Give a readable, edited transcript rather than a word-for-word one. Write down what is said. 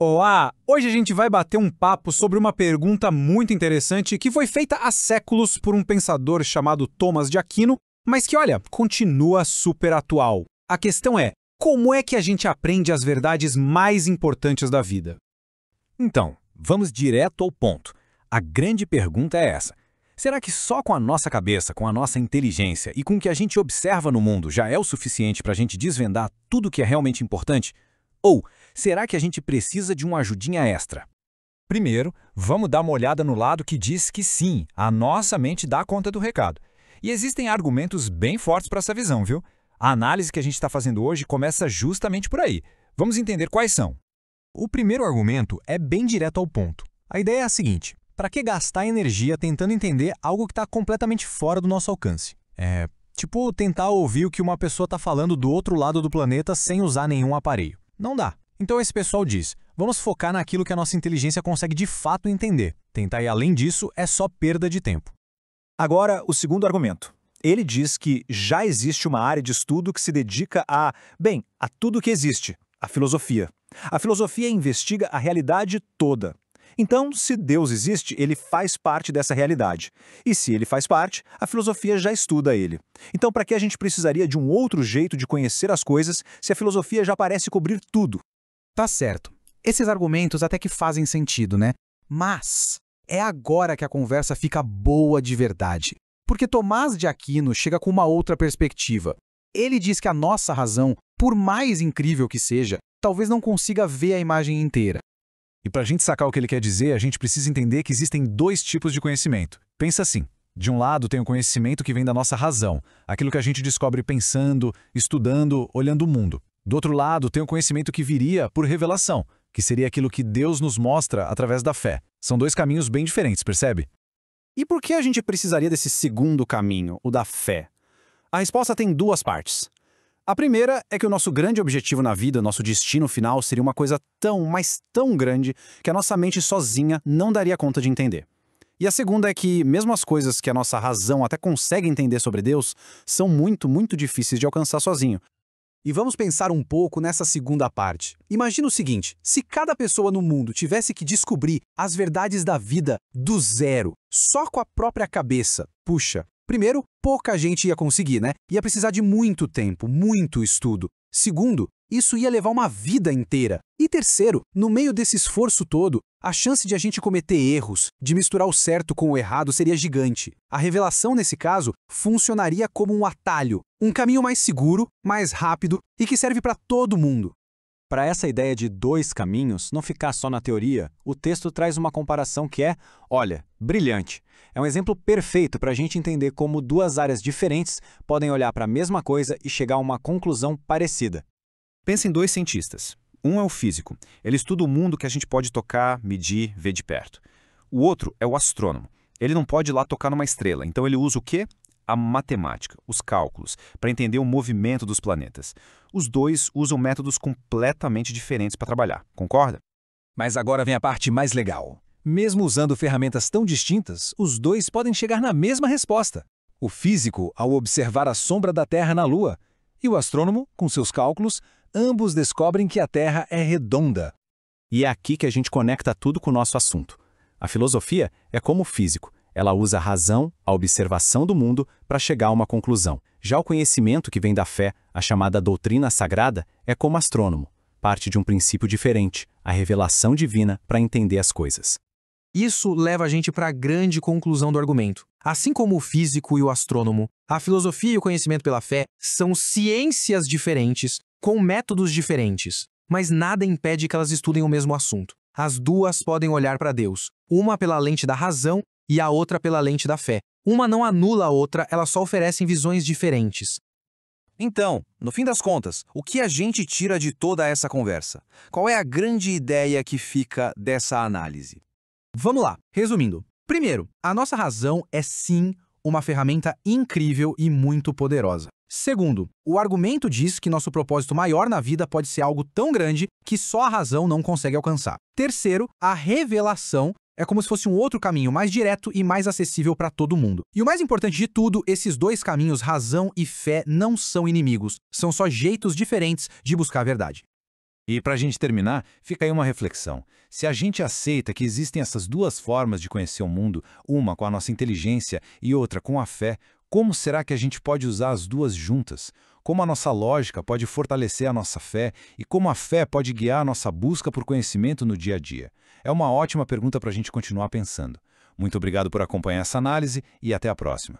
Olá! Hoje a gente vai bater um papo sobre uma pergunta muito interessante que foi feita há séculos por um pensador chamado Tomás de Aquino, mas que, olha, continua super atual. A questão é, como é que a gente aprende as verdades mais importantes da vida? Então, vamos direto ao ponto. A grande pergunta é essa. Será que só com a nossa cabeça, com a nossa inteligência e com o que a gente observa no mundo já é o suficiente para a gente desvendar tudo o que é realmente importante? Ou será que a gente precisa de uma ajudinha extra? Primeiro, vamos dar uma olhada no lado que diz que sim, a nossa mente dá conta do recado. E existem argumentos bem fortes para essa visão, viu? A análise que a gente está fazendo hoje começa justamente por aí. Vamos entender quais são. O primeiro argumento é bem direto ao ponto. A ideia é a seguinte: para que gastar energia tentando entender algo que está completamente fora do nosso alcance? É tipo tentar ouvir o que uma pessoa está falando do outro lado do planeta sem usar nenhum aparelho. Não dá. Então esse pessoal diz, vamos focar naquilo que a nossa inteligência consegue de fato entender. Tentar ir além disso é só perda de tempo. Agora, o segundo argumento. Ele diz que já existe uma área de estudo que se dedica a tudo que existe, a filosofia. A filosofia investiga a realidade toda. Então, se Deus existe, ele faz parte dessa realidade. E se ele faz parte, a filosofia já estuda ele. Então, para que a gente precisaria de um outro jeito de conhecer as coisas se a filosofia já parece cobrir tudo? Tá certo. Esses argumentos até que fazem sentido, né? Mas é agora que a conversa fica boa de verdade. Porque Tomás de Aquino chega com uma outra perspectiva. Ele diz que a nossa razão, por mais incrível que seja, talvez não consiga ver a imagem inteira. E para a gente sacar o que ele quer dizer, a gente precisa entender que existem dois tipos de conhecimento. Pensa assim, de um lado tem o conhecimento que vem da nossa razão, aquilo que a gente descobre pensando, estudando, olhando o mundo. Do outro lado tem o conhecimento que viria por revelação, que seria aquilo que Deus nos mostra através da fé. São dois caminhos bem diferentes, percebe? E por que a gente precisaria desse segundo caminho, o da fé? A resposta tem duas partes. A primeira é que o nosso grande objetivo na vida, nosso destino final, seria uma coisa tão, mas tão grande que a nossa mente sozinha não daria conta de entender. E a segunda é que, mesmo as coisas que a nossa razão até consegue entender sobre Deus, são muito, muito difíceis de alcançar sozinho. E vamos pensar um pouco nessa segunda parte. Imagina o seguinte, se cada pessoa no mundo tivesse que descobrir as verdades da vida do zero, só com a própria cabeça, puxa, primeiro, pouca gente ia conseguir, né? Ia precisar de muito tempo, muito estudo. Segundo, isso ia levar uma vida inteira. E terceiro, no meio desse esforço todo, a chance de a gente cometer erros, de misturar o certo com o errado seria gigante. A revelação, nesse caso, funcionaria como um atalho, um caminho mais seguro, mais rápido e que serve para todo mundo. Para essa ideia de dois caminhos não ficar só na teoria, o texto traz uma comparação que é, olha, brilhante. É um exemplo perfeito para a gente entender como duas áreas diferentes podem olhar para a mesma coisa e chegar a uma conclusão parecida. Pensa em dois cientistas. Um é o físico. Ele estuda o mundo que a gente pode tocar, medir, ver de perto. O outro é o astrônomo. Ele não pode ir lá tocar numa estrela, então ele usa o quê? A matemática, os cálculos, para entender o movimento dos planetas. Os dois usam métodos completamente diferentes para trabalhar, concorda? Mas agora vem a parte mais legal. Mesmo usando ferramentas tão distintas, os dois podem chegar na mesma resposta. O físico, ao observar a sombra da Terra na Lua, e o astrônomo, com seus cálculos, ambos descobrem que a Terra é redonda. E é aqui que a gente conecta tudo com o nosso assunto. A filosofia é como o físico. Ela usa a razão, a observação do mundo, para chegar a uma conclusão. Já o conhecimento que vem da fé, a chamada doutrina sagrada, é como astrônomo. Parte de um princípio diferente, a revelação divina para entender as coisas. Isso leva a gente para a grande conclusão do argumento. Assim como o físico e o astrônomo, a filosofia e o conhecimento pela fé são ciências diferentes, com métodos diferentes, mas nada impede que elas estudem o mesmo assunto. As duas podem olhar para Deus, uma pela lente da razão e a outra pela lente da fé. Uma não anula a outra, elas só oferecem visões diferentes. Então, no fim das contas, o que a gente tira de toda essa conversa? Qual é a grande ideia que fica dessa análise? Vamos lá, resumindo. Primeiro, a nossa razão é sim uma ferramenta incrível e muito poderosa. Segundo, o argumento diz que nosso propósito maior na vida pode ser algo tão grande que só a razão não consegue alcançar. Terceiro, a revelação é como se fosse um outro caminho mais direto e mais acessível para todo mundo. E o mais importante de tudo, esses dois caminhos, razão e fé, não são inimigos. São só jeitos diferentes de buscar a verdade. E para a gente terminar, fica aí uma reflexão. Se a gente aceita que existem essas duas formas de conhecer o mundo, uma com a nossa inteligência e outra com a fé, como será que a gente pode usar as duas juntas? Como a nossa lógica pode fortalecer a nossa fé e como a fé pode guiar a nossa busca por conhecimento no dia a dia? É uma ótima pergunta para a gente continuar pensando. Muito obrigado por acompanhar essa análise e até a próxima.